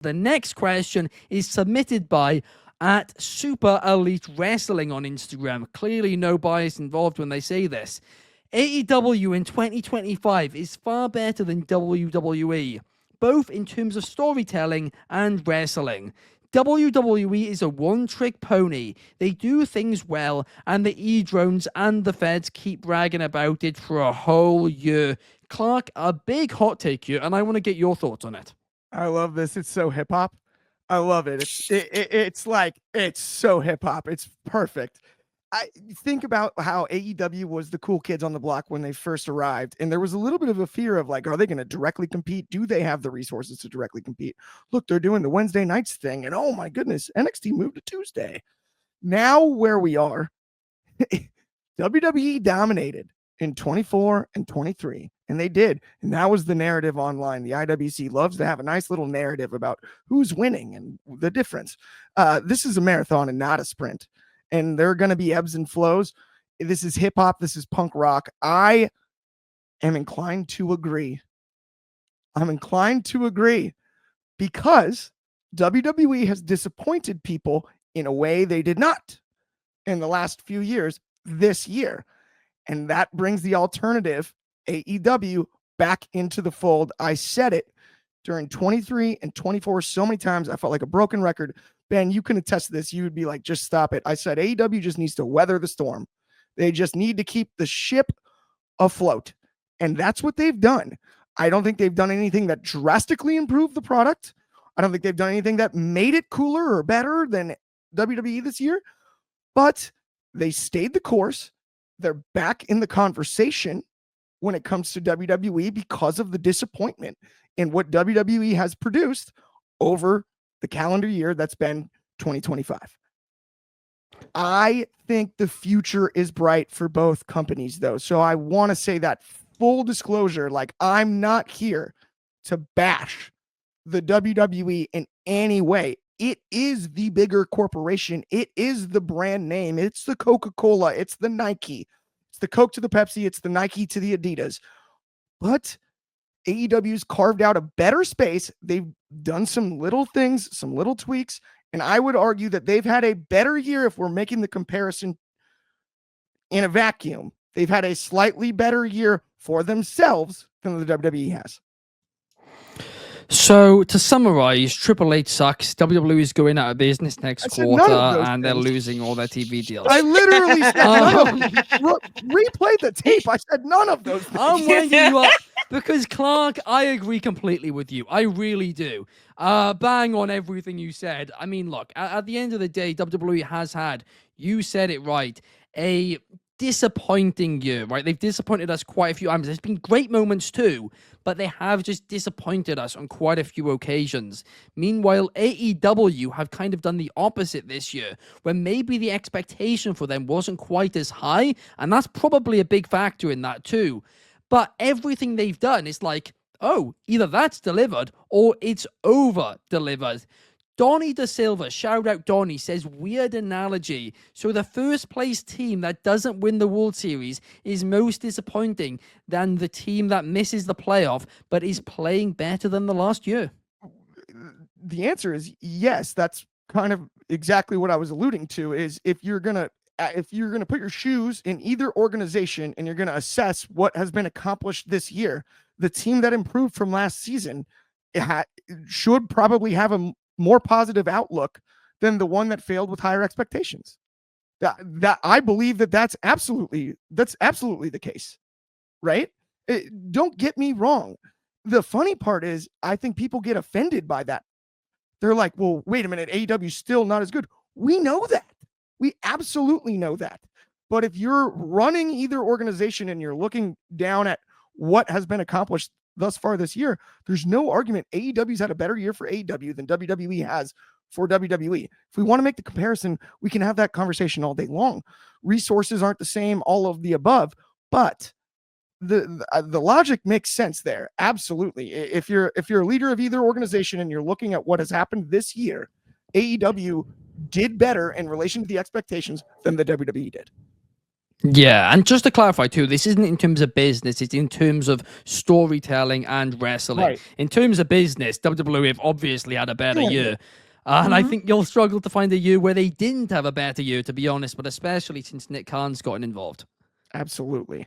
The next question is submitted by at Super Elite Wrestling on Instagram. Clearly, no bias involved when they say this. AEW in 2025 is far better than WWE, both in terms of storytelling and wrestling. WWE is a one-trick pony. They do things well, and the E-drones and the feds keep bragging about it for a whole year. Clark, a big hot take here, and I want to get your thoughts on it. I love this. It's so hip hop. I love it. It's like it's so hip hop. It's perfect. I think about how AEW was the cool kids on the block when they first arrived, and there was a little bit of a fear of like, are they going to directly compete? Do they have the resources to directly compete? Look, they're doing the Wednesday nights thing, and oh my goodness, NXT moved to Tuesday. Now where we are, WWE dominated in 24 and 23. And they did. And that was the narrative online. The IWC loves to have a nice little narrative about who's winning and the difference. This is a marathon and not a sprint. And there are going to be ebbs and flows. This is hip hop. This is punk rock. I am inclined to agree. I'm inclined to agree because WWE has disappointed people in a way they did not in the last few years this year. And that brings the alternative AEW back into the fold. I said it during 23 and 24 so many times. I felt like a broken record. Ben, you can attest to this. You would be like, just stop it. I said AEW just needs to weather the storm. They just need to keep the ship afloat. And that's what they've done. I don't think they've done anything that drastically improved the product. I don't think they've done anything that made it cooler or better than WWE this year. But they stayed the course. They're back in the conversation when it comes to WWE because of the disappointment in what WWE has produced over the calendar year that's been 2025. I think the future is bright for both companies, though. So I want to say that full disclosure, like I'm not here to bash the WWE in any way. It is the bigger corporation. It is the brand name. It's the Coca-Cola. It's the Nike. It's the Coke to the Pepsi. It's the Nike to the Adidas. But AEW's carved out a better space. They've done some little things, some little tweaks, and I would argue that they've had a better year if we're making the comparison in a vacuum. They've had a slightly better year for themselves than the WWE has. So, to summarize, Triple H sucks. WWE is going out of business next quarter, and they're losing all their TV deals. I literally said none of them. Replay the tape. I said none of those things. I'm winding you up because, Clark, I agree completely with you. I really do. Bang on everything you said. I mean, look, at the end of the day, WWE has had, you said it right, a disappointing year, right? They've disappointed us quite a few times. There's been great moments too, but they have just disappointed us on quite a few occasions. Meanwhile, AEW have kind of done the opposite this year, when maybe the expectation for them wasn't quite as high, and that's probably a big factor in that too. But everything they've done is like, oh, either that's delivered or it's over-delivered. Donnie Da Silva, shout out Donnie, says weird analogy. So the first place team that doesn't win the World Series is most disappointing than the team that misses the playoff but is playing better than the last year. The answer is yes. That's kind of exactly what I was alluding to, is if you're going to put your shoes in either organization and you're going to assess what has been accomplished this year, the team that improved from last season should probably have a more positive outlook than the one that failed with higher expectations. That I believe that's absolutely the case, right? Don't get me wrong. The funny part is I think people get offended by that. They're like, well, wait a minute, AEW's still not as good. We know that. We absolutely know that. But if you're running either organization and you're looking down at what has been accomplished thus far this year, there's no argument AEW's had a better year for AEW than WWE has for WWE. If we want to make the comparison, we can have that conversation all day long. Resources aren't the same, all of the above, but the logic makes sense there. Absolutely. If you're a leader of either organization and you're looking at what has happened this year, AEW did better in relation to the expectations than the WWE did. Yeah, and just to clarify too, this isn't in terms of business, it's in terms of storytelling and wrestling. Right. In terms of business, WWE have obviously had a better Yeah. year. And I Mhm. think you'll struggle to find a year where they didn't have a better year, to be honest, but especially since Nick Khan's gotten involved. Absolutely.